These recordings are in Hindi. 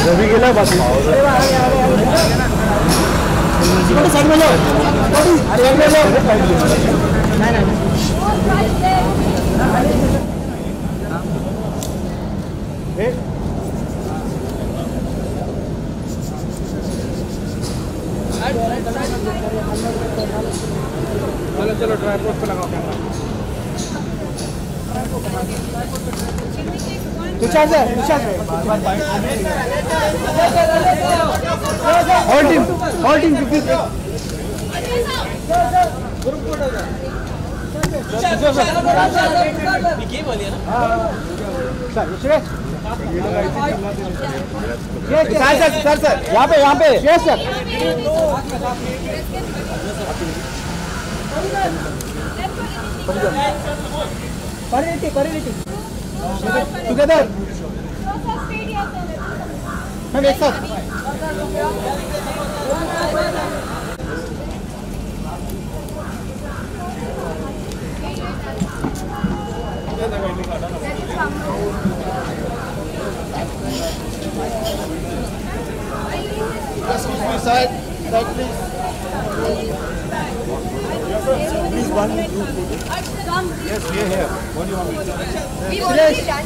रवि गेला बस साइड में जाओ साइड में जाओ चलो चलो ट्राइपॉड पे लगाओ कैमरा विशाल होल्डिंग ग्रुप फोटो सर यहाँ पे यस सर परिणति टुगेदर हम एक साथ side please. Please one group photo. Yes, we are here. What do you want me to do? We already done.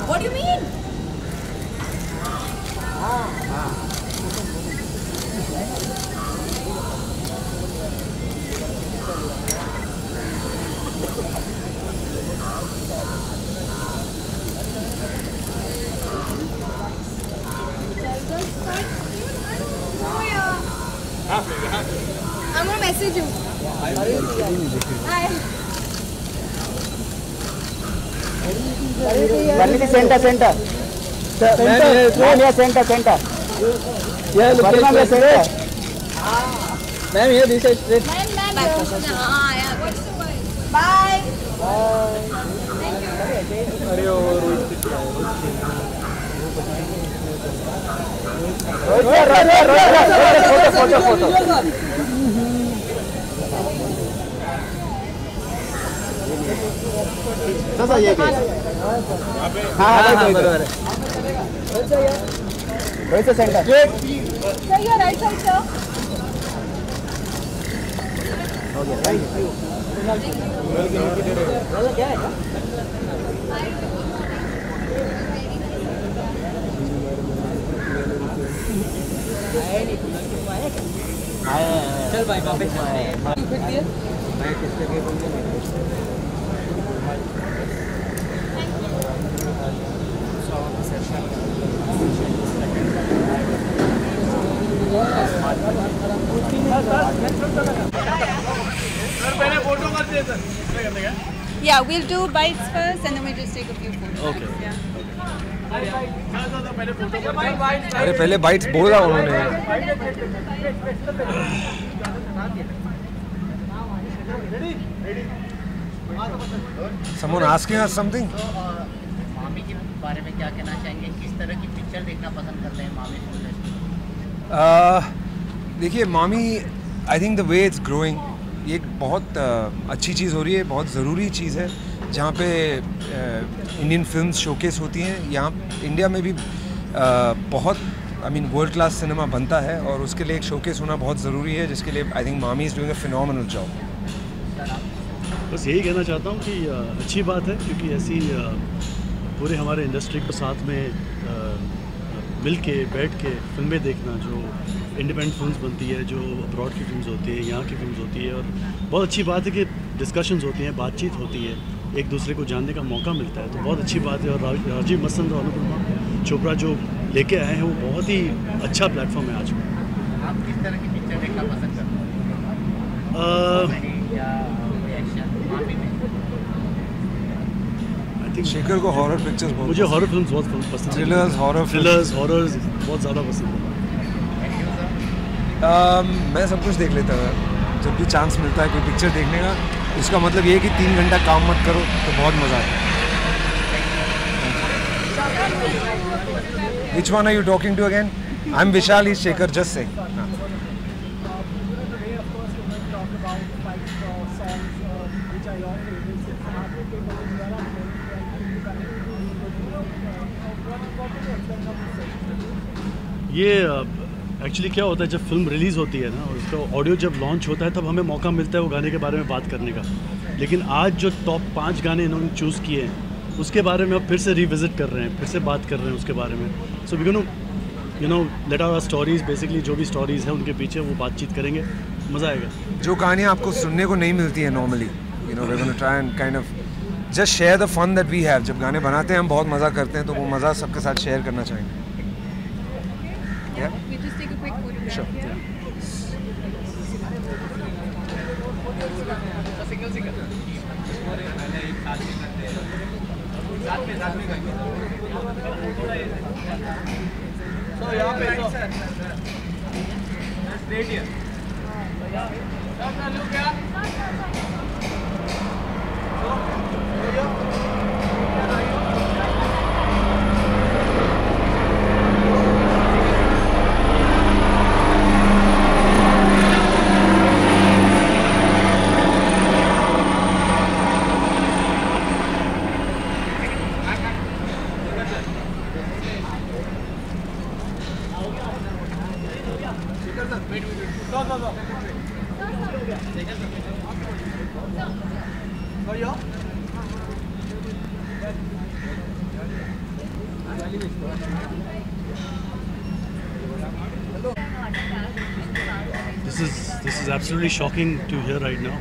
What do you mean? I'm gonna message you. Hi. Center. Center. Yeah, look at center. Ma'am, here this side straight. Ma'am. Yeah. What's the way? Bye. Thank you. Photo. ये हाँ बराबर है वैसे सेंटर सही है राइट साइड से हो गया क्या है चल भाई वापस Yeah, we'll do bites first and then we'll just take a few photos. Okay. Yeah. अरे पहले bites बोला उन्होंने. Someone asking us something? मामी के बारे में क्या कहना चाहेंगे? किस तरह की पिक्चर देखना पसंद करते हैं मामी? देखिए मामी, I think the way it's growing, ये एक बहुत अच्छी चीज़ हो रही है, बहुत ज़रूरी चीज़ है, जहाँ पे इंडियन फिल्म्स शोकेस होती हैं. यहाँ इंडिया में भी बहुत वर्ल्ड क्लास सिनेमा बनता है और उसके लिए एक शोकेस होना बहुत ज़रूरी है, जिसके लिए आई थिंक मामी is doing a phenomenal job. बस यही कहना चाहता हूँ कि अच्छी बात है, क्योंकि ऐसी पूरे हमारे इंडस्ट्री को साथ में मिल के बैठ के फिल्में देखना, जो इंडिपेंडेंट फिल्म्स बनती है, जो अब्रॉड की फिल्म्स होती है, यहाँ की फिल्म्स होती है, और बहुत अच्छी बात है कि डिस्कशंस होती हैं, बातचीत होती है, एक दूसरे को जानने का मौका मिलता है, तो बहुत अच्छी बात है. और राजीव मसंद और अनुपमा चोपड़ा जो लेके आए हैं वो बहुत ही अच्छा प्लेटफॉर्म है आज. आप किस तरह की पिक्चर देखना पसंद करते हैं? शेखर को हॉरर पिक्चर्स बहुत, मुझे हॉरर फिल्म्स बहुत पसंद है. थ्रिलर्स हॉरर्स बहुत ज़्यादा पसंद है. मैं सब कुछ देख लेता हूँ जब भी चांस मिलता है कोई पिक्चर देखने का. इसका मतलब ये है कि 3 घंटा काम मत करो तो बहुत मज़ा आएगा। Which one are you talking to again? I'm Vishal, he's Shekhar, just say. ये एक्चुअली क्या होता है, जब फिल्म रिलीज़ होती है ना और उसका ऑडियो जब लॉन्च होता है तब हमें मौका मिलता है वो गाने के बारे में बात करने का। लेकिन आज जो टॉप 5 गाने इन्होंने चूज़ किए हैं उसके बारे में अब फिर से रिविज़िट कर रहे हैं, फिर से बात कर रहे हैं उसके बारे में। So we can let our stories, basically जो भी स्टोरीज़ हैं उनके पीछे वो बातचीत करेंगे, मज़ा आएगा। जो कहानियाँ आपको सुनने को नहीं मिलती है normally, we're going to try and kind of just share the fun that we have. जब गाने बनाते हैं हम बहुत मज़ा करते हैं, तो वो मज़ा सबके साथ शेयर करना चाहेंगे। We just take a quick photograph. Sure. Yeah. So यहाँ पे so straight here. Look here. This is absolutely shocking to hear right now.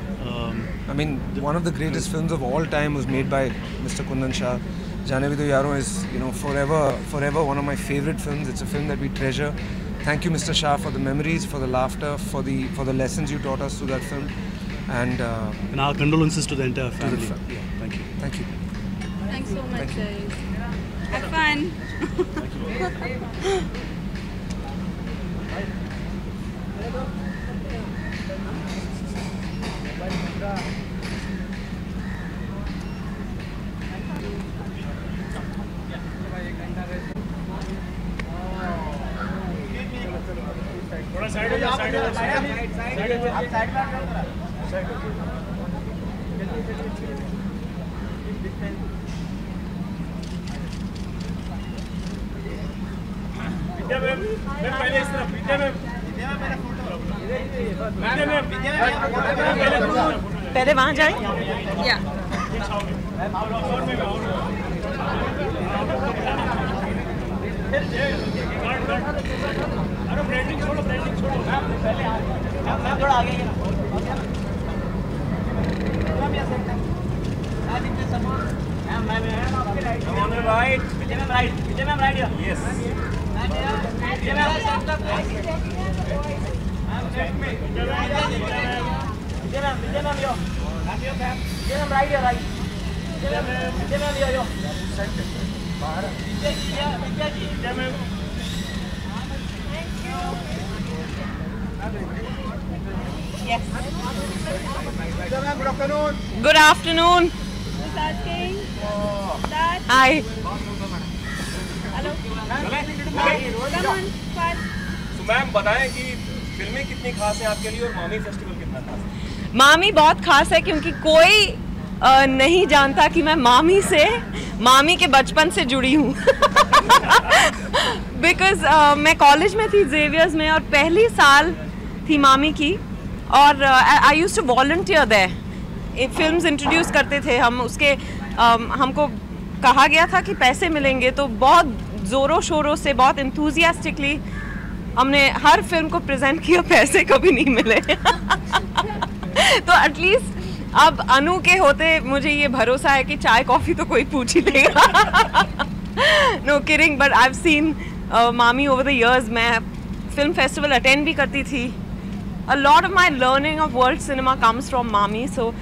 I mean, one of the greatest films of all time was made by Mr. Kundan Shah. Jaane Bhi To Yaaro is, forever one of my favorite films. It's a film that we treasure. Thank you, Mr. Shah, for the memories, for the laughter, for the lessons you taught us through that film. And our condolences to the entire family. Yeah, Thank you. thank you. Thanks so much, guys. Have fun. थोड़ा साइड हो जाओ, साइड हो जाओ, आप साइड में आओ जरा, साइड हो जाओ। विद्या मैम, मैं पहले इस तरफ, विद्या मैम मेरा फोटो, विद्या मैम पहले फोटो, पहले वहाँ जाएं? या अरे ब्रांडिंग छोड़ो, पहले मैम थोड़ा आगे मैम आपके right, Vijay ma'am right, yes Vijay ma'am yes. Good afternoon. Who's asking? Dad. Hi. Hello. Come on, fast. तो मैम बताएं कि फिल्में कितनी खास हैं आपके लिए और मामी फेस्टिवल कितना खास है? मामी बहुत खास है क्योंकि कोई नहीं जानता कि मैं मामी के बचपन से जुड़ी हूँ। बिकॉज मैं कॉलेज में थी जेवियर्स में और पहली साल थी मामी की और I used to volunteer there. Films introduce करते थे हम, उसके हमको कहा गया था कि पैसे मिलेंगे, तो बहुत ज़ोरों शोरों से, बहुत इंथुजियास्टिकली हमने हर फिल्म को प्रेजेंट किया, पैसे कभी नहीं मिले। तो एटलीस्ट अब अनु के होते मुझे ये भरोसा है कि चाय कॉफ़ी तो कोई पूछ ही लेगा। No kidding, but I have seen MAMI over the years. मैं फिल्म फेस्टिवल अटेंड भी करती थी। A lot of my learning of world cinema comes from MAMI. So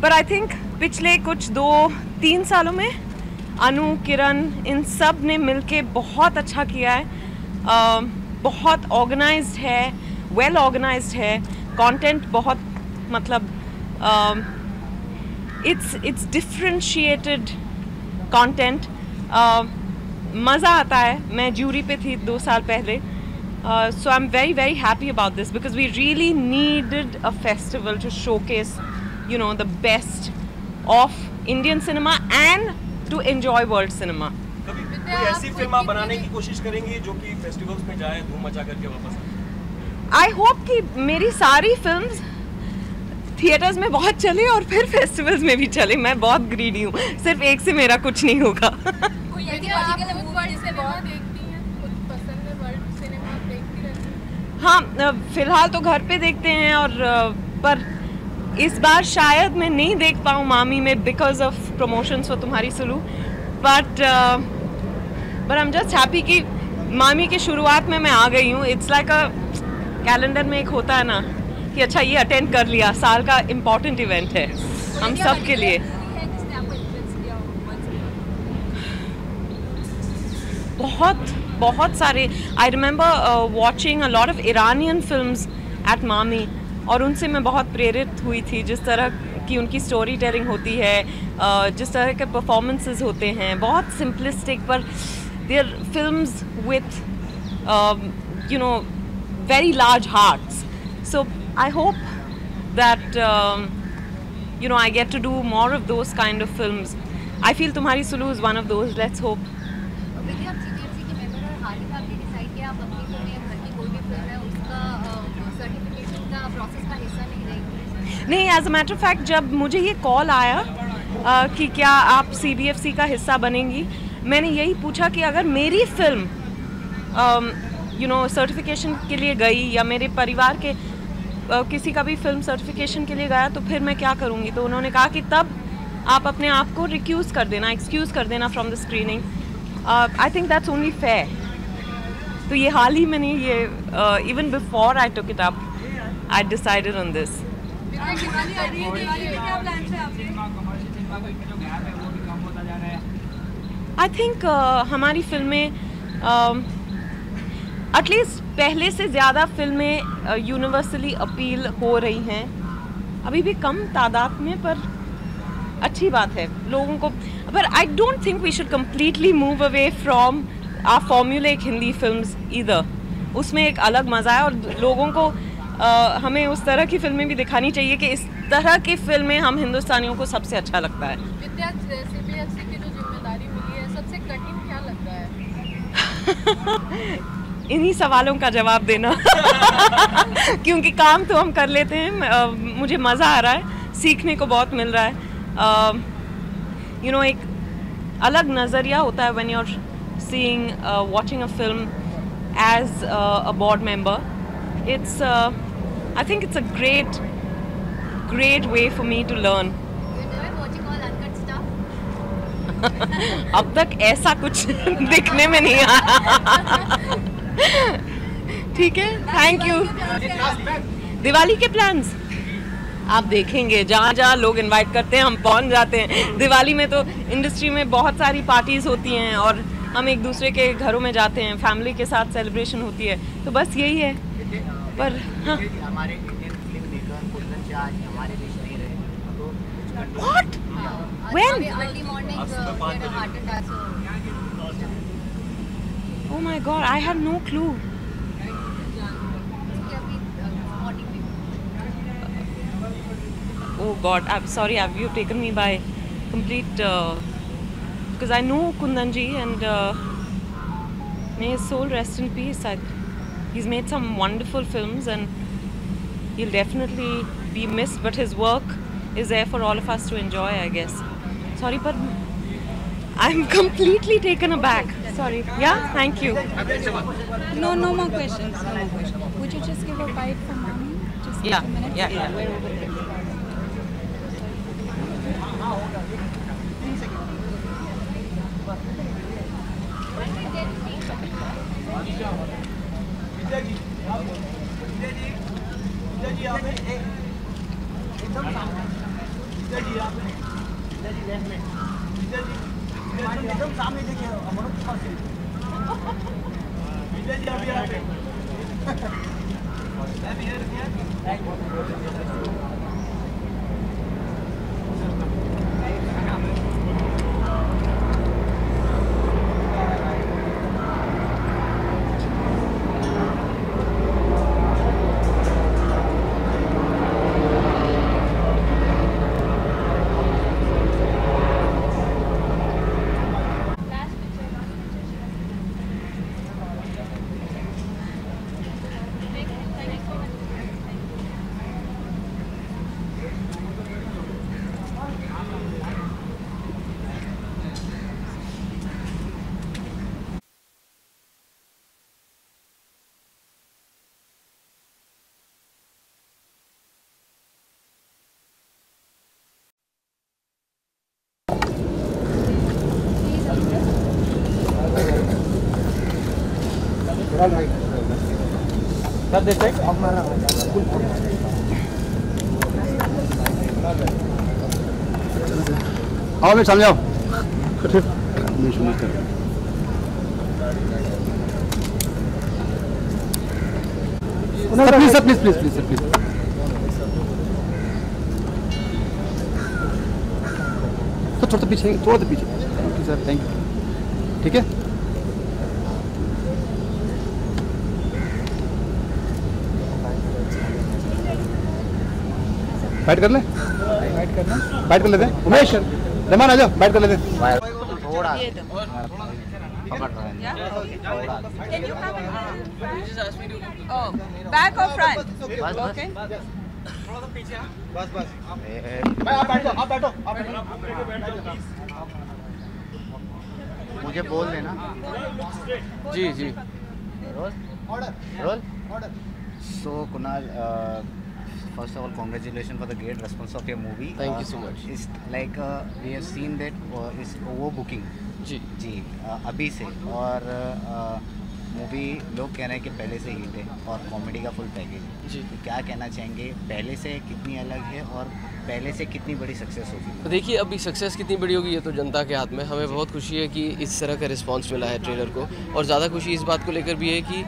पर आई थिंक पिछले कुछ 2-3 सालों में अनु, किरण, इन सब ने मिलके बहुत अच्छा किया है। बहुत ऑर्गेनाइज्ड है, वेल ऑर्गेनाइज्ड है, कंटेंट बहुत मतलब it's differentiated content. मज़ा आता है. मैं जूरी पे थी 2 साल पहले. So I'm very, very happy about this because we really needed a festival to showcase, you know, the best of Indian cinema and to enjoy world cinema. कभी कोई ऐसी फिल्म आप बनाने की कोशिश करेंगी जो कि फेस्टिवल्स में जाए, धूम मचा करके वापस आए? I hope कि मेरी सारी फिल्म्स थिएटर्स में बहुत चले और फिर फेस्टिवल्स में भी चले. मैं बहुत ग्रीडी हूँ. सिर्फ एक से मेरा कुछ नहीं होगा. हाँ, फिलहाल तो घर पे देखते हैं और पर इस बार शायद मैं नहीं देख पाऊँ मामी में बिकॉज ऑफ प्रमोशंस फॉर तुम्हारी सुलू. But I am just happy कि मामी की शुरुआत में मैं आ गई हूँ. इट्स लाइक अ कैलेंडर में एक होता है ना कि अच्छा ये अटेंड कर लिया, साल का इम्पोर्टेंट इवेंट है हम सब के लिए. बहुत सारे. I remember watching a lot of Iranian films at MAMI और उनसे मैं बहुत प्रेरित हुई थी. जिस तरह की उनकी स्टोरी टेलिंग होती है, जिस तरह के परफॉर्मेंसेस होते हैं, बहुत सिंपलिस्टिक पर there films with you know very large hearts. So I hope that you know I get to do more of those kind of films. I feel Tumhari Sulu is one of those. Let's hope. विद्या, आप CBFC के मेंबर और हाल ही में आपने डिसाइड किया आप अपनी फिल्म या घर की कोई भी फिल्म है उसका सर्टिफिकेशन का प्रोसेस का हिस्सा नहीं रहेगी? नहीं, as a matter of fact जब मुझे ये कॉल आया कि क्या आप CBFC का हिस्सा बनेंगी, मैंने यही पूछा कि अगर मेरी फिल्म यू नो सर्टिफिकेशन के लिए गई या मेरे परिवार के किसी का भी फिल्म सर्टिफिकेशन के लिए गया तो फिर मैं क्या करूँगी. तो उन्होंने कहा कि तब आप अपने आप को रिक्यूज़ कर देना, एक्सक्यूज़ कर देना from the screening. I think that's only fair. तो ये हाल ही मैंने ये even before I took it up I decided on this. I think हमारी फिल्में एटलीस्ट पहले से ज़्यादा फिल्में यूनिवर्सली अपील हो रही हैं. अभी भी कम तादाद में, पर अच्छी बात है लोगों को. पर I don't think we should completely move away from our formulaic Hindi films either. उसमें एक अलग मज़ा है और लोगों को हमें उस तरह की फिल्में भी दिखानी चाहिए कि इस तरह की फिल्में हम हिंदुस्तानियों को सबसे अच्छा लगता है. विद्या, CBFC की जो जिम्मेदारी मिली है सबसे कठिन क्या लग रहा है? इन्हीं सवालों का जवाब देना. क्योंकि काम तो हम कर लेते हैं. मुझे मज़ा आ रहा है, सीखने को बहुत मिल रहा है. यू नो एक अलग नज़रिया होता है when you are seeing watching a film as a board member. It's I think it's a great way for me to learn. अब तक ऐसा कुछ दिखने में नहीं आया. ठीक है, थैंक यू. दिवाली के प्लान्स आप देखेंगे, जहाँ जहाँ लोग इनवाइट करते हैं हम पहुँच जाते हैं. दिवाली में तो इंडस्ट्री में बहुत सारी पार्टीज़ होती हैं और हम एक दूसरे के घरों में जाते हैं, फैमिली के साथ सेलिब्रेशन होती है. तो बस यही है. पर हाँ, हमारे इंडियन फिल्म मेकर कुंदन जी आज हमारे बीच नहीं रहे तो what when early morning heart attack. Oh my God, I had no clue. Oh God, I'm sorry, you've taken me by complete because I know Kundan ji and may his soul rest in peace. He's made some wonderful films and he'll definitely be missed, but his work is there for all of us to enjoy, I guess. Sorry, but I'm completely taken aback. Sorry. Yeah, thank you. No more questions. Would you just give a bite for mommy? Just Yeah, a minute. yeah. We're over here. एकदम सामने देखिए अमरों के पास विजय जी अभी यहाँ पे Sir, this side. आओ मैं समझाओ please sir please please please sir please तो थोड़ा पीछे thank you sir thank you ठीक है बैठ कर ले बैठ कर लेते हैं उमेश रहमान आ जाओ बैठ कर लेते हैं थोड़ा Can you have back or front? Okay. मुझे बोल देना जी जी roll so Kunal first of all congratulations for the great response of your movie. Thank you so much. It's like we have seen that is overbooking जी जी अभी से और मूवी लोग कह रहे हैं कि पहले से हिट है और कॉमेडी का फुल पैकेज जी। तो क्या कहना चाहेंगे पहले से कितनी अलग है और पहले से कितनी बड़ी सक्सेस होगी? तो देखिए अभी सक्सेस कितनी बड़ी होगी ये तो जनता के हाथ में। हमें बहुत खुशी है कि इस तरह का रिस्पांस मिला है ट्रेलर को, और ज़्यादा खुशी इस बात को लेकर भी है कि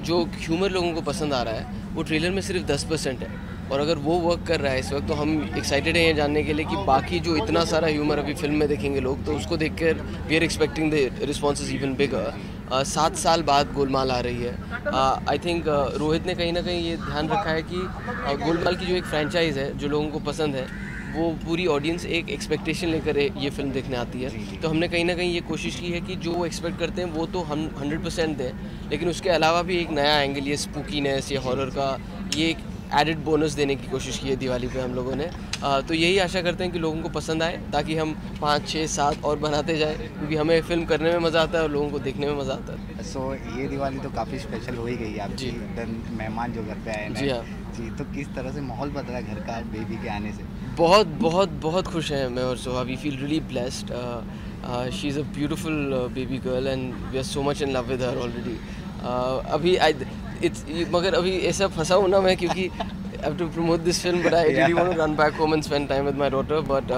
जो ह्यूमर लोगों को पसंद आ रहा है वो ट्रेलर में सिर्फ 10% है, और अगर वो वर्क कर रहा है इस वक्त तो हम एक्साइटेड हैं ये जानने के लिए कि बाकी जो इतना सारा ह्यूमर अभी फिल्म में देखेंगे लोग, तो उसको देखकर we are expecting the response is even bigger. 7 साल बाद गोलमाल आ रही है। आई थिंक रोहित ने कहीं ना कहीं ये ध्यान रखा है कि गोलमाल की जो एक फ्रेंचाइज़ है जो लोगों को पसंद है वो पूरी ऑडियंस एक एक्सपेक्टेशन लेकर ये फिल्म देखने आती है। तो हमने कहीं ना कहीं ये कोशिश की है कि जो वो एक्सपेक्ट करते हैं वो तो हम 100% दें, लेकिन उसके अलावा भी एक नया एंगल, ये स्पूकीनेस, ये हॉरर का ये एक एडिड बोनस देने की कोशिश की है दिवाली पे हम लोगों ने। तो यही आशा करते हैं कि लोगों को पसंद आए ताकि हम 5, 6, 7 और बनाते जाए, क्योंकि हमें फिल्म करने में मज़ा आता है और लोगों को देखने में मज़ा आता है। सो ये दिवाली तो काफ़ी स्पेशल हो ही गई आपकी, जी। मेहमान जो घर पे आए जी हाँ जी, तो किस तरह से माहौल बदला घर का बेबी के आने से? बहुत बहुत बहुत खुश हैं मैं और Soha. We feel really blessed. She is a beautiful baby girl and we are so much in love with her already. अभी मगर अभी ऐसा फंसा हूँ ना मैं, क्योंकि I have to promote this film, but I really want to run back home and spend time with my daughter. But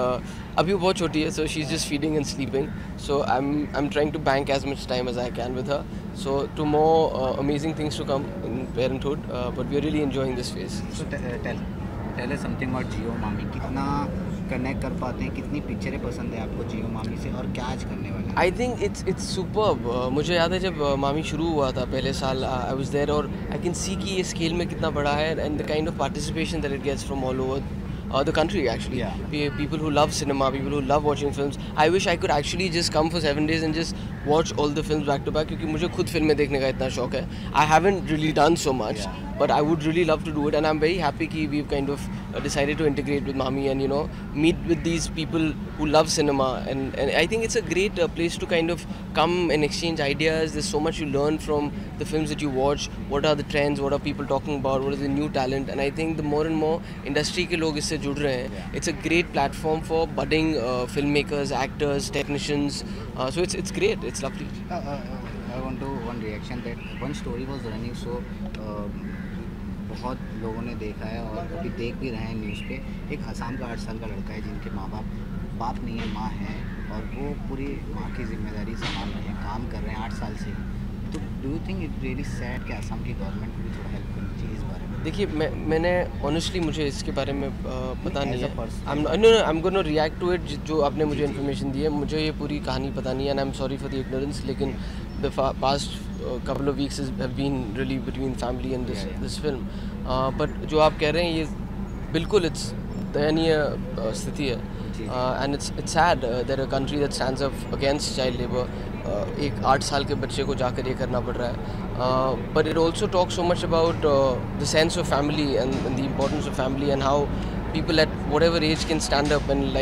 अभी वो बहुत छोटी है, so she's just feeding and sleeping. So I'm trying to bank as much time as I can with her. So to more amazing things to come in parenthood. But we are really enjoying this phase. So tell us something about जियो मामी। कितना कनेक्ट कर पाते हैं, कितनी पिक्चरें पसंद है आपको जियो मामी से, और क्या आज करने वाले हैं? आई थिंक इट्स सुपर्ब। मुझे याद है जब मामी शुरू हुआ था पहले साल, आई वाज देयर, और आई कैन सी कि ये स्केल में कितना बड़ा है and the kind of participation that it gets from all over the country actually. People who love cinema, people who love watching films. I wish I could actually just come for 7 days and just watch all the films back to back, क्योंकि मुझे खुद फिल्में देखने का इतना शौक है. I haven't really done so much, but I would really love to do it, and I'm very happy कि we've kind of decided to integrate with Mami and meet with these people who love cinema, and I think it's a great place to kind of come and exchange ideas. There's so much you learn from the films that you watch. What are the trends? What are people talking about? What is the new talent? And I think the more and more industry के लोग इससे जुड़ रहे हैं, it's a great platform for budding filmmakers, actors, technicians. So it's great. It's lovely. I want to one reaction that one story was running, so बहुत लोगों ने देखा है और अभी देख भी रहे हैं न्यूज़ पे। एक असम का 8 साल का लड़का है जिनके माँ बाप नहीं है, माँ है, और वो पूरी माँ की जिम्मेदारी संभाल रहे हैं, काम कर रहे हैं 8 साल से। तो do you think it really sad कि असम की गवर्नमेंट को भी थोड़ा हेल्प करनी चाहिए इस बारे में? देखिए मैंने ऑनेस्टली मुझे इसके बारे में पता नहीं है। I'm going to react to it। जो आपने मुझे इन्फॉर्मेशन दी है, मुझे ये पूरी कहानी पता नहीं है, and I'm sorry for the ignorance। लेकिन the past couple of weeks have been really between family and this film। but जो आप कह रहे हैं ये बिल्कुल it's दयनीय स्थिति है, and it's sad that a country that stands up against child labor एक 8 साल के बच्चे को जाकर ये करना पड़ रहा है। but it also talks so much about the sense of family and the importance of family and how people at whatever age can stand up and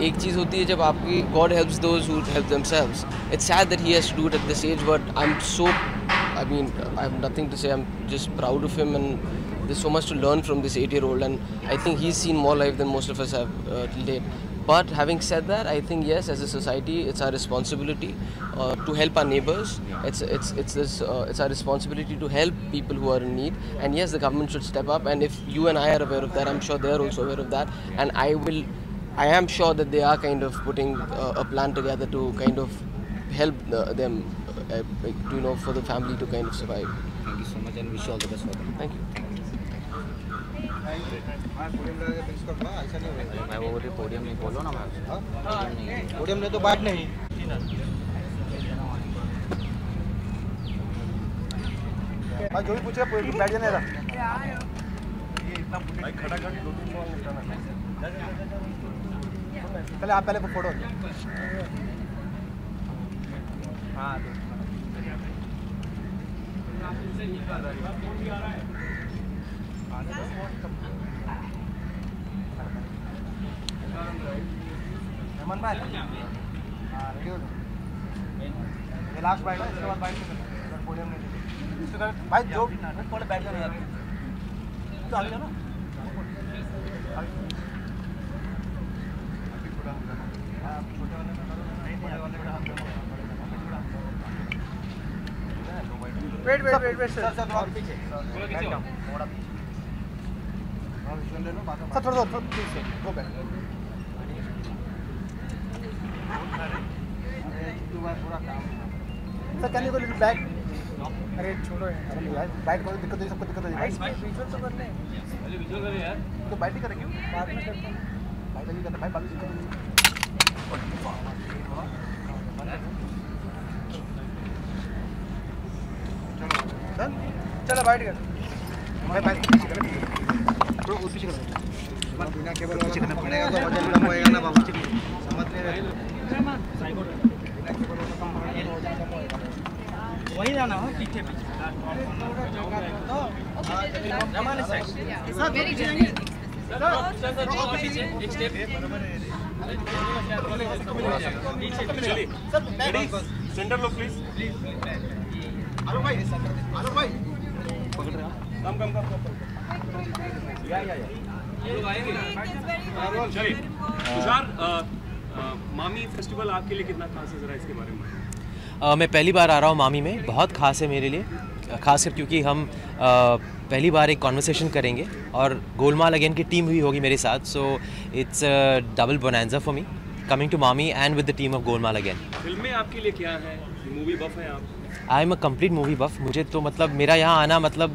एक चीज़ होती है जब आपकी God helps those who help themselves. It's sad that he has to do it at this age, but I have nothing to say. I'm just proud of him, and there's so much to learn from this 8-year-old, and I think he's seen more life than most of us have till date. But having said that, I think yes, as a society, it's our responsibility to help our neighbors. It's our responsibility to help people who are in need. And yes, the government should step up. And if you and I are aware of that, I'm sure they are also aware of that. And I am sure that they are kind of putting a plan together to kind of help them, for the family to kind of survive. Thank you so much and wish you all the best for them. Thank you. मैं वो बोल रही पोडियम नहीं बोलो ना मैं पोडियम नहीं तो बात नहीं भाई जो भी पूछेगा बैठ जाने रहा भाई खड़ा खड़ी 2-3 सवाल निपटाना पहले आप पहले फोटो हाँ अमन भाई रेडी हो ये लास्ट बाइट है इसके बाद बाइट पोडियम में इसके बाद भाई जो पहले बैठ जाना यार तो आगे जाना वेट सर थोड़ा पीछे सर थोड़ा पीछे go back sir can you go little back अरे छोड़ो यार बैठ करो दिक्कत नहीं सबको दिक्कत हो जाएगी विजुअल तो कर ले विजुअल कर यार तो बैठ ही करेंगे बाद में करते हैं भाई जल्दी करते भाई बाद में चलो बैठ कर भाई थोड़ा पीछे कर बिना केबल पीछे करना पड़ेगा तो वजन कम होएगा ना बाबू समझ ले वही जाना हो पीछे सेंटर लो प्लीज हेलो भाई कम चलिए तुषार मामी फेस्टिवल आपके लिए कितना खास है जरा इसके बारे में मैं पहली बार आ रहा हूँ मामी में। बहुत खास है मेरे लिए, खासकर क्योंकि हम पहली बार एक कॉन्वर्सेशन करेंगे और गोलमाल अगेन की टीम भी होगी मेरे साथ। So it's double bonanza for me coming to MAMI and with the team of Golmaal again. फिल्में आपके लिए क्या है? मूवी बफ है आप? I am a complete movie buff. मुझे तो मतलब मेरा यहाँ आना मतलब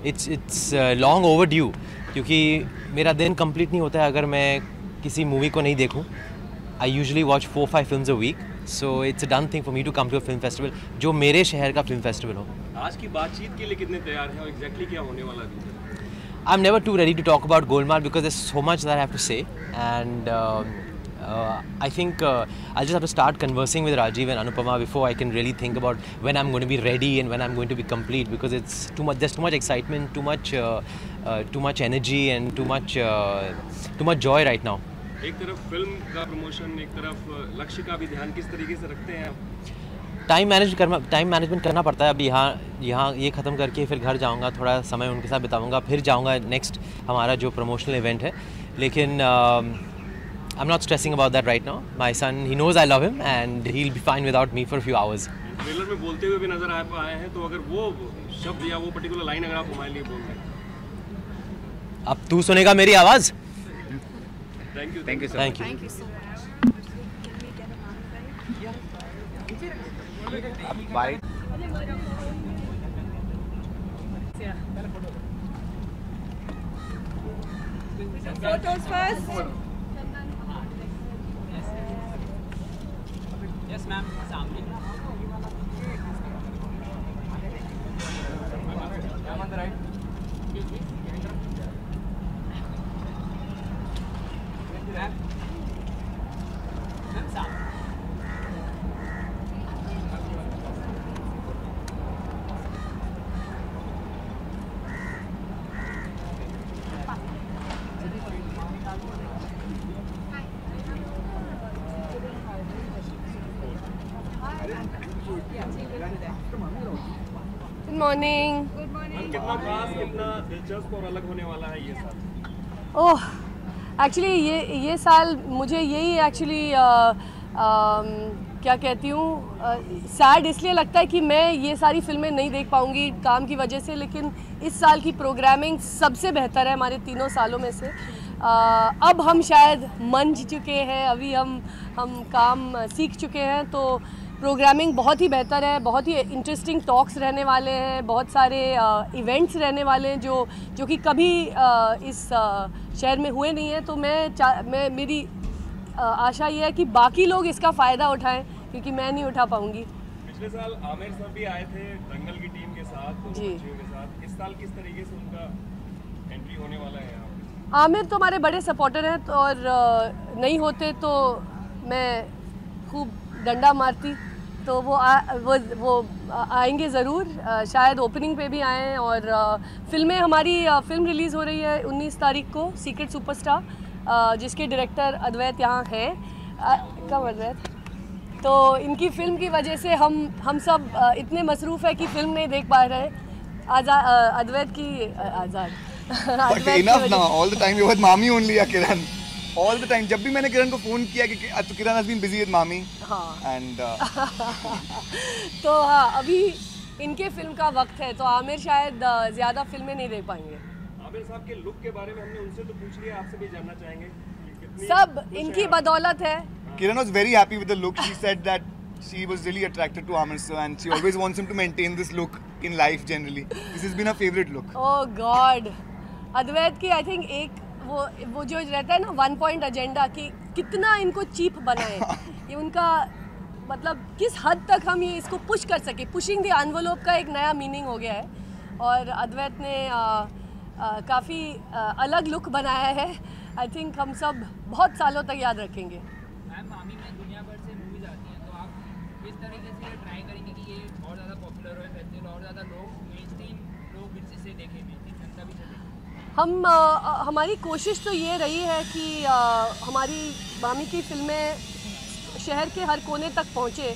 इट्स लॉन्ग ओवर ड्यू, क्योंकि मेरा दिन कंप्लीट नहीं होता है अगर मैं किसी मूवी को नहीं देखूँ। I usually watch 4-5 films a week, so it's a done thing for me to come to a film festival जो मेरे शहर का फिल्म फेस्टिवल हो। आज की बातचीत के लिए कितने तैयार हैं और एग्जैक्टली क्या होने वाला है? I am never too ready to talk about Golmaal because there is so much that I have to say and I think I'll just have to start conversing with Rajiv and Anupama before I can really think about when I'm going to be ready and when I'm going to be complete, because it's too much. There's too much excitement, too much energy, and too much joy right now. एक तरफ फिल्म का प्रमोशन, एक तरफ लक्ष्य का भी ध्यान, किस तरीके से रखते हैं आप? टाइम मैनेजमेंट करना पड़ता है। अभी यहाँ ये ख़त्म करके फिर घर जाऊँगा, थोड़ा समय उनके साथ बिताऊँगा, फिर जाऊँगा नेक्स्ट हमारा जो प्रमोशनल इवेंट है। लेकिन I'm not stressing about that right now. My son, he knows I love him and he'll be fine without me for a few hours. Trailer में बोलते हुए भी नजर आए हैं, तो अगर वो शब्द या वो पर्टिकुलर लाइन अगर आप हमारे लिए बोल दें। अब तू सुनेगा मेरी आवाज़? Thank you. Thank you so much. Thank you so much. Bye. Photos first. Yes, ma'am. I'm on the right. Good morning. कितना खास, कितना दिलचस्प और अलग होने वाला है ये साल? ओह, एक्चुअली ये साल मुझे यही एक्चुअली क्या कहती हूँ सैड इसलिए लगता है कि मैं ये सारी फिल्में नहीं देख पाऊँगी काम की वजह से, लेकिन इस साल की प्रोग्रामिंग सबसे बेहतर है हमारे तीनों सालों में से। अब हम शायद मंच चुके हैं, अभी हम काम सीख चुके हैं, तो प्रोग्रामिंग बहुत ही बेहतर है, बहुत ही इंटरेस्टिंग टॉक्स रहने वाले हैं, बहुत सारे इवेंट्स रहने वाले हैं जो कि कभी इस शहर में हुए नहीं हैं। तो मैं मेरी आशा ये है कि बाकी लोग इसका फ़ायदा उठाएं, क्योंकि मैं नहीं उठा पाऊंगी। पिछले साल आमिर साहब भी आए थे दंगल की टीम के साथ, जी के साथ। इस साल किस तरीके से उनका एंट्री होने वाला है? आमिर तो हमारे बड़े सपोर्टर हैं, तो और नहीं होते तो मैं खूब डंडा मारती, तो वो आएंगे ज़रूर, शायद ओपनिंग पे भी आएँ। और फिल्में हमारी फ़िल्म रिलीज़ हो रही है 19 तारीख को, सीक्रेट सुपरस्टार, जिसके डायरेक्टर अद्वैत यहाँ है, कब अद्वैत, तो इनकी फ़िल्म की वजह से हम सब इतने मसरूफ़ है कि फ़िल्म नहीं देख पा रहे। अद्वैत की enough now, all the time you're with Mami only, या किरण? All the time, जब भी मैंने किरण को फ़ोन किया कि तो किरण has been busy with Mami, and तो हाँ, अभी इनके फिल्म का वक्त है, तो आमिर शायद ज़्यादा फिल्में नहीं देख पाएंगे। आमिर साहब के लुक के बारे में हमने उनसे तो पूछ लिया, आपसे भी जानना चाहेंगे। सब इनकी बदौलत है। Kiran was very happy with the look. She said that she was really attracted to Amir sir, and she always wants him to maintain this look in life generally. This has been her favorite look. Oh God, अद्वैत की आई थिंक एक वो जो रहता है ना 1 पॉइंट एजेंडा, कि कितना इनको चीप बनाए, ये उनका मतलब किस हद तक हम ये इसको पुश कर सके, पुशिंग द एनवेलोप का एक नया मीनिंग हो गया है। और अद्वैत ने काफ़ी अलग लुक बनाया है। आई थिंक हम सब बहुत सालों तक याद रखेंगे। मैम, मामी में दुनिया भर से मूवीज आती हैं, तो आप किस तरीके से ट्राई करेंगे कि ये और ज़्यादा पॉपुलर हो, फेस्टिवल और ज़्यादा लोग मेनस्ट्रीम लोग इसे देखें, मेनस्ट्रीम जनता भी देखें? हमारी कोशिश तो ये रही है कि हमारी मामी की फिल्में शहर के हर कोने तक पहुँचे,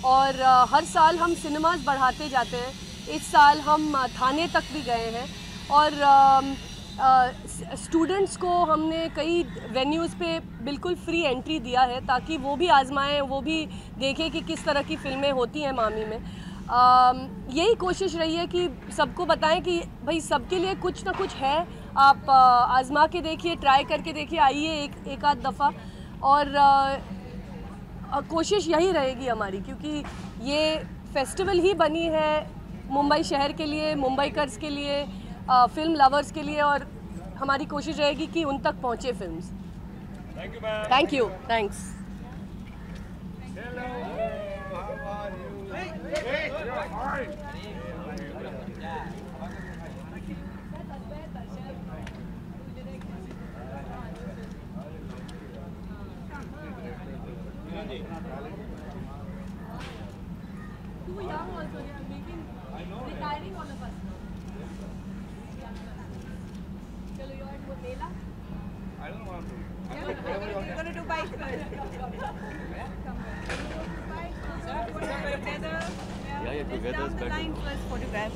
और हर साल हम सिनेमास बढ़ाते जाते हैं। इस साल हम थाने तक भी गए हैं, और स्टूडेंट्स को हमने कई वेन्यूज़ पे बिल्कुल फ्री एंट्री दिया है, ताकि वो भी आजमाएं, वो भी देखें कि किस तरह की फ़िल्में होती हैं मामी में। यही कोशिश रही है कि सबको बताएं कि भाई सबके लिए कुछ ना कुछ है, आप आजमा के देखिए, ट्राई करके देखिए, आइए एक आध दफ़ा। और कोशिश यही रहेगी हमारी, क्योंकि ये फेस्टिवल ही बनी है मुंबई शहर के लिए, मुंबईकर्स के लिए, फिल्म लवर्स के लिए, और हमारी कोशिश रहेगी कि उन तक पहुंचे films. Thank you, thanks. I don't want to. We're going to do bike first. Yeah, together is better. Line first photograph.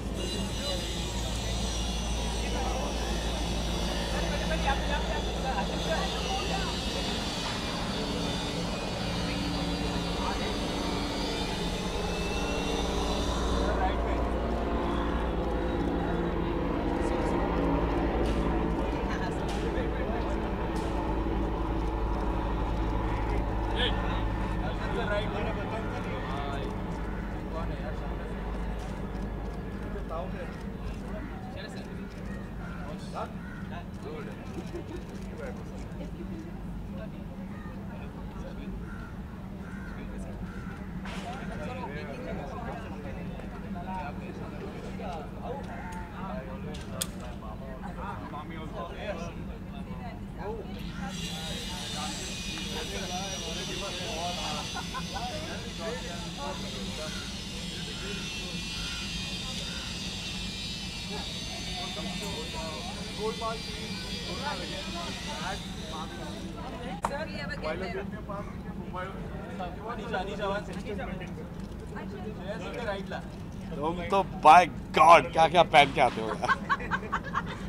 तुम तो बाय गॉड क्या क्या पहन के आते हो यार।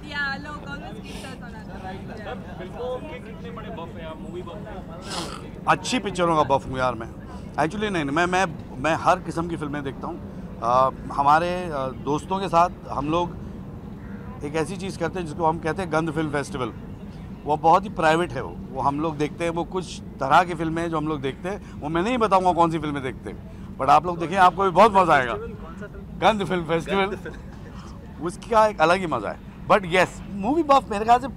Yeah, look, always keep that on us. फिल्मों के कितने बड़े बफ हैं आप, मूवी बफ हैं? अच्छी पिक्चरों का बफ हूँ यार मैं। एक्चुअली नहीं, मैं हर किस्म की फिल्में देखता हूँ। हमारे दोस्तों के साथ हम लोग एक ऐसी चीज़ करते हैं जिसको हम कहते हैं गंद फिल्म फेस्टिवल। वो बहुत ही प्राइवेट है, वो हम लोग देखते हैं। वो कुछ तरह की फिल्में जो हम लोग देखते हैं, वो मैं नहीं बताऊँगा कौन सी फिल्में देखते हैं, बट आप लोग देखें, आपको भी बहुत मज़ा आएगा। गंद फिल्म फेस्टिवल, उसका एक अलग ही मज़ा है। बट येस, मूवी बफ मेरे ख्याल से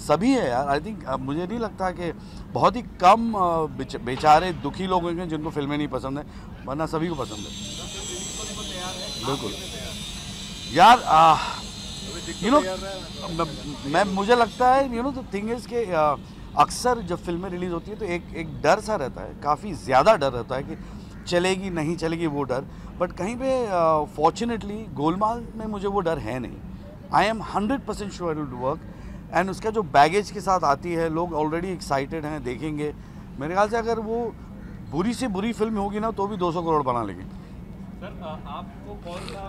सभी है यार। आई थिंक मुझे नहीं लगता कि बहुत ही कम बेचारे दुखी लोग हैं जिनको फिल्में नहीं पसंद है, वरना सभी को पसंद है। बिल्कुल यार, मुझे लगता है द थिंग इज़ कि अक्सर जब फिल्में रिलीज़ होती है तो एक डर सा रहता है, काफ़ी ज़्यादा डर रहता है कि चलेगी नहीं चलेगी वो डर। बट कहीं पे फॉर्चुनेटली गोलमाल में मुझे वो डर है नहीं। I am 100% sure it will work. And उसका जो बैगेज के साथ आती है, लोग ऑलरेडी एक्साइटेड हैं, देखेंगे। मेरे ख्याल से अगर वो बुरी से बुरी फिल्म होगी ना तो भी 200 करोड़ बना लेगी। सर आपको कौन सा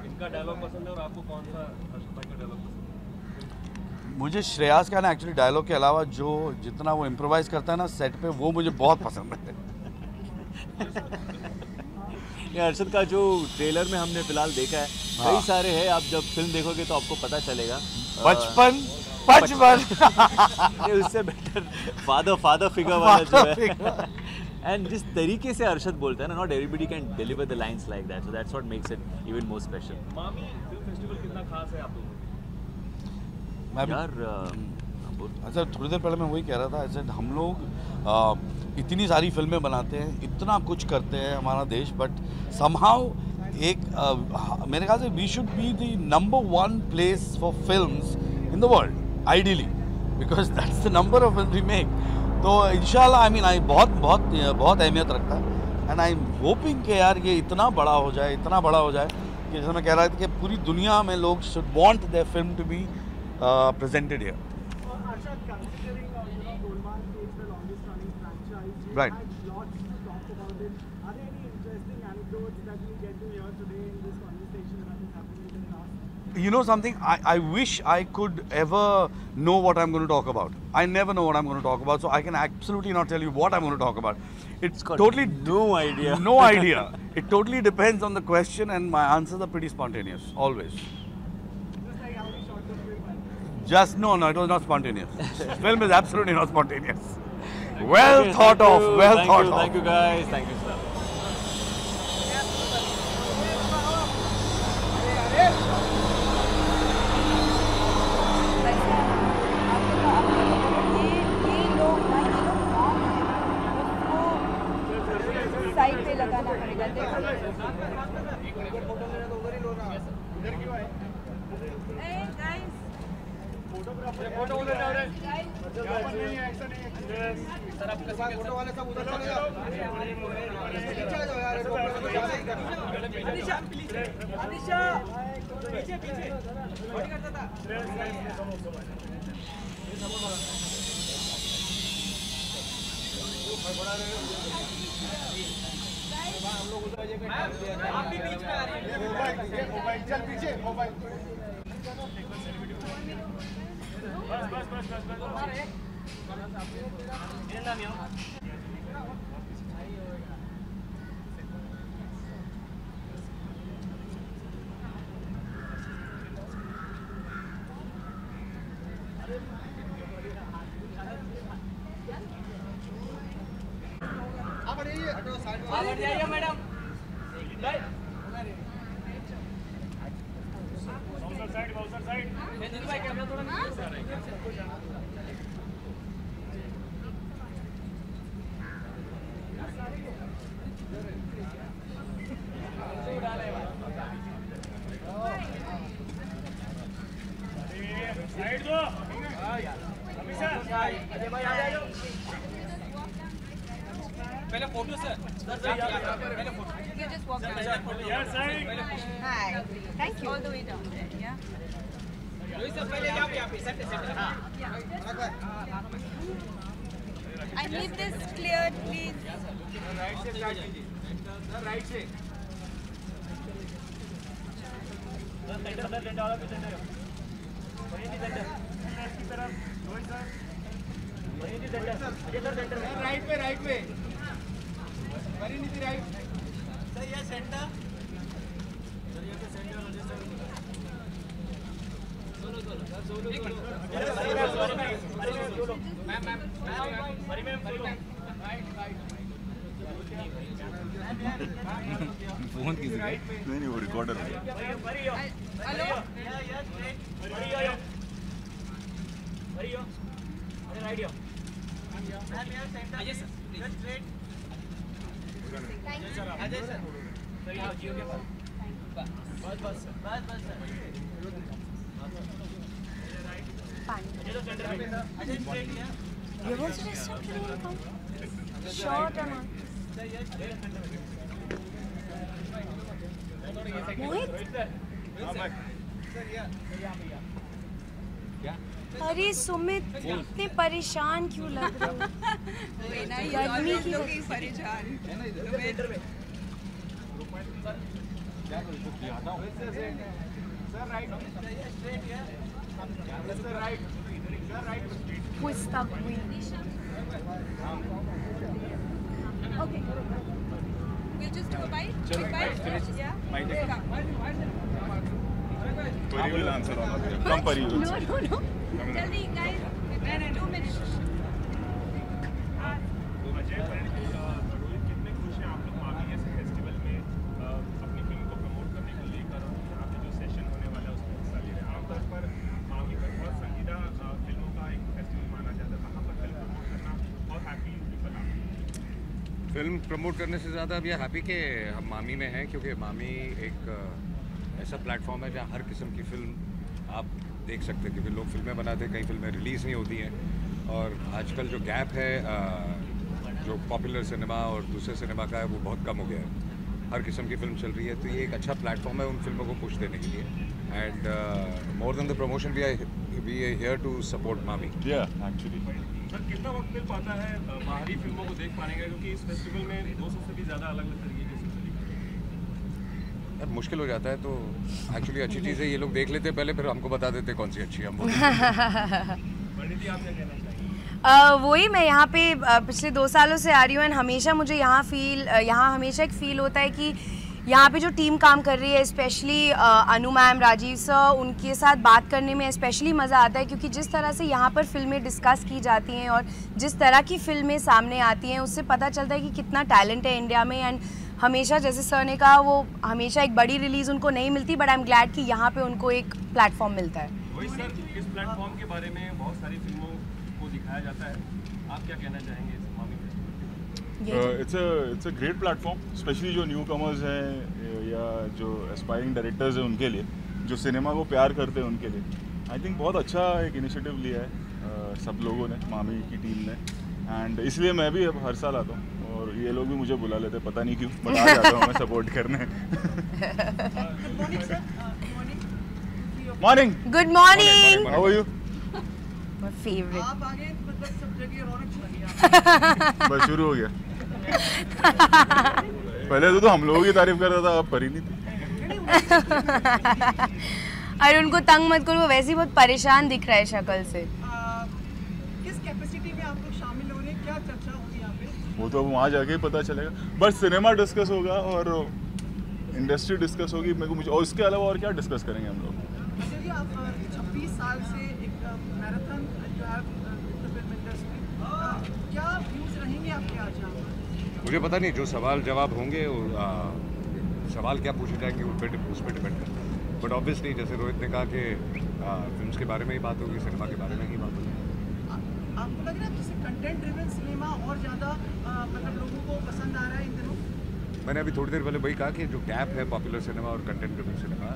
इनका डायलॉग पसंद है और आपको कौन सा हर्षद भाई का डायलॉग पसंद है? मुझे श्रेयास का ना एक्चुअली डायलॉग के अलावा जो जितना वो इम्प्रोवाइज़ करता है ना सेट पे, वो मुझे बहुत पसंद है। ये अर्शद का जो ट्रेलर में हमने फिलहाल देखा है, कई सारे हैं। आप जब फिल्म देखोगे तो आपको पता चलेगा। बचपन उससे बेटर फादर फिगर वाला जो है। एंड जिस तरीके से अर्शद बोलता है ना, not everybody can deliver the lines like that, so that's what makes it even more special. मामी फिल्म फेस्टिवल कितना खास है आप लोगों को? यार अच्छा, थोड़ी देर पहले मैं वही कह रहा था। ऐसे हम लोग इतनी सारी फिल्में बनाते हैं, इतना कुछ करते हैं हमारा देश, बट समहाउ मेरे ख्याल से we should be the number 1 place for films in the world ideally, because that's the number of film we make. तो इंशाल्लाह आई मीन बहुत अहमियत रखता है। एंड आई एम होपिंग कि यार ये इतना बड़ा हो जाए कि जैसे मैं कह रहा था कि पूरी दुनिया में लोग should want their film to be presented here. Right. Lots to talk about it. Are there any interesting anecdotes that we get to hear today in this conversation that is happening in the past? You know something? I wish I could ever know what I'm going to talk about. I never know what I'm going to talk about, so I can absolutely not tell you what I'm going to talk about. It's totally no idea. No idea. It totally depends on the question, and my answers are pretty spontaneous, always. Just no, it was not spontaneous. Film is absolutely not spontaneous. Well thought of. Thank you guys. Thank you, sir. Side पे लगाना पड़ेगा। फोटो उधर जाओ रे। सर आपके साथ फोटो वाले सब उधर चले जाओ। नीचे आ जाओ यार। अदिशा प्लीज। अदिशा पीछे पीछे। बॉडी करता था। हम लोग उधर जाएंगे। आप भी बीच में आ रहे हैं। मोबाइल चल पीछे मोबाइल। बस आप जाइए मैडम। साइड दो। अजय भाई आ जाओ। पहले फोटो सर पहले photo. You just walk down. Yes, Hi. Thank you. All the way down there. Yeah. Sir पहले यहाँ पे सेट हाँ। I need this cleared, please. Right से स्टार्ट कीजिए। सर राइट से। सेंटर डालो सेंटर। वही सेंटर की तरफ। राइट पे परिणीति राइट सर ये सेंटर सर ये सेंटर मैम फोन की नहीं वो रिकॉर्डर है। Hello Ajay sir Ajay sir Jio के पास बस शॉर्ट अरे सुमित इतने परेशान क्यों लग रहे हो? गर्मी की परेशान Okay. We'll just do a bite. Big bite. Yeah. Pari will answer all of them. Come Pari will. No. Jaldi, guys. 2 minutes. कितने खुश हैं आप लोग मामी ऐसे फेस्टिवल में अपनी फिल्म को प्रमोट करने को लेकर और यहाँ पे जो सेशन होने वाला है उसमें हिस्सा ले रहे हैं। आमतौर पर मामी पर बहुत संजीदा फिल्मों का एक फेस्टिवल माना जाता है। वहाँ पर फिल्म प्रमोट करना बहुत हैप्पी पीपल आप फिल्म प्रमोट करने से ज़्यादा अब ये हैप्पी कि हम मामी में हैं, क्योंकि मामी एक ऐसा प्लेटफॉर्म है जहाँ हर किस्म की फ़िल्म आप देख सकते हैं, क्योंकि लोग फिल्में बनाते हैं, कई फिल्में रिलीज़ नहीं होती हैं और आजकल जो गैप है जो पॉपुलर सिनेमा और दूसरे सिनेमा का है वो बहुत कम हो गया है। हर किस्म की फिल्म चल रही है, तो ये एक अच्छा प्लेटफॉर्म है उन फिल्मों को पुश देने के लिए। And more than the promotion we are here to support MAMI. Actually sir कितना वक्त मिल पाता है बाहरी फिल्मों को देख पाने का, क्योंकि इस फेस्टिवल में 200 से भी ज़्यादा अलग अलग तरीके की फिल्म यार मुश्किल हो जाता है, तो एक्चुअली अच्छी चीज़ है ये लोग देख लेते हैं पहले, फिर हमको बता देते कौन सी अच्छी है। हम परिणीति आप क्या कहना चाहिए? वही मैं यहाँ पे पिछले 2 सालों से आ रही हूँ एंड हमेशा मुझे यहाँ हमेशा एक फ़ील होता है कि यहाँ पे जो टीम काम कर रही है, स्पेशली अनु मैम, राजीव सर, उनके साथ बात करने में स्पेशली मज़ा आता है, क्योंकि जिस तरह से यहाँ पर फिल्में डिस्कस की जाती हैं और जिस तरह की फिल्में सामने आती हैं उससे पता चलता है कि कितना टैलेंट है इंडिया में। एंड हमेशा जैसे सर ने कहा वो हमेशा एक बड़ी रिलीज़ उनको नहीं मिलती, बट आई एम ग्लैड कि यहाँ पे उनको एक प्लेटफॉर्म मिलता है। वही सर, इस प्लेटफॉर्म के बारे में बहुत सारी फिल्मों को दिखाया जाता है, आप क्या कहना चाहेंगे? It's a great platform, specially जो न्यू कमर्स हैं या जो एस्पायरिंग डायरेक्टर्स हैं उनके लिए, जो सिनेमा को प्यार करते हैं उनके लिए। आई थिंक बहुत अच्छा एक इनिशिएटिव लिया है सब लोगों ने, मामी की टीम ने, एंड इसलिए मैं भी अब हर साल आता हूँ और ये लोग भी मुझे बुला लेते हैं, पता नहीं क्यों, बट आ जाता हूँ मैं सपोर्ट करने। Morning. Good morning. How are you? My favourite. आप आगे मतलब सब जगह रौनक लगी। बस शुरू हो गया। पहले तो हम लोगों की तारीफ कर रहा था, अब परिणीति। अरे उनको तंग मत करो, वैसे ही बहुत परेशान दिख रहा है शक्ल से। किस कैपेसिटी में आप लोग शामिल हो रहे हैं, क्या चर्चा होगी यहाँ पे? वो तो वहाँ जाके ही पता चलेगा, बस सिनेमा डिस्कस होगा और इंडस्ट्री डिस्कस होगी। मेरे को मुझे और इसके अलावा और क्या डिस्कस करेंगे हम लोग? चलिए, आप 26 साल से एक मैराथन जो है फिल्म इंडस्ट्री, क्या व्यूज रहेंगे आपके आज यहाँ? मुझे पता नहीं, जो सवाल जवाब होंगे सवाल क्या पूछे जाएंगे उस पर डिपेंड करता है, बट ऑब्वियसली जैसे रोहित ने कहा कि फिल्म्स के बारे में ही बात होगी, सिनेमा के बारे में ही बात होगी। आपको लग रहा है जैसे कंटेंट ड्रिवन सिनेमा और ज़्यादा मतलब लोगों को पसंद आ रहा है इन दिनों? मैंने अभी थोड़ी देर पहले वही कहा कि जो गैप है पॉपुलर सिनेमा और कंटेंट ड्रिवन सिनेमा,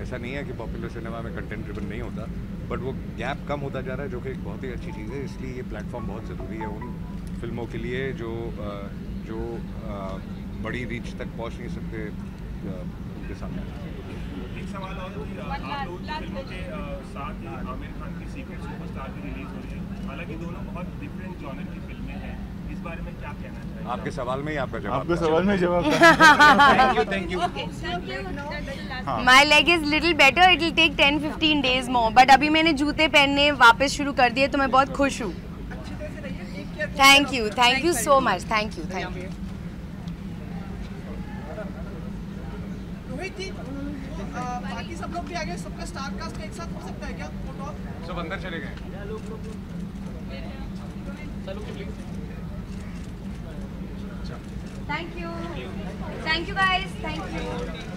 ऐसा नहीं है कि पॉपुलर सिनेमा में कंटेंट ड्रिवन नहीं होता, बट वो गैप कम होता जा रहा है, जो कि एक बहुत ही अच्छी चीज़ है। इसलिए ये प्लेटफॉर्म बहुत ज़रूरी है उन फिल्मों के लिए जो बड़ी रीच तक पहुंच नहीं सकते उनके सामने। एक सवाल और कि आप लोग फिल्मों के साथ ही आमिर खान की सीक्रेट सुपरस्टार भी रिलीज हो रही है, हालांकि दोनों बहुत डिफरेंट जॉनर की फिल्में हैं, इस इस बारे में क्या कहना चाहिए? आपके सवाल में ही आपका जवाब आपके सवाल में जवाब thank you My leg is little better. It will take 10-15 days more. But अभी मैंने जूते पहनने वापस शुरू कर दिए तो मैं बहुत खुश हूँ. Thank you so much. Thank you. Rohit जी, बाकी सब लोग भी आ गए, सबका स्टार कास्ट एक साथ हो सकता है क्या फोटो? सब अंदर चले गए. Thank you guys. Thank you.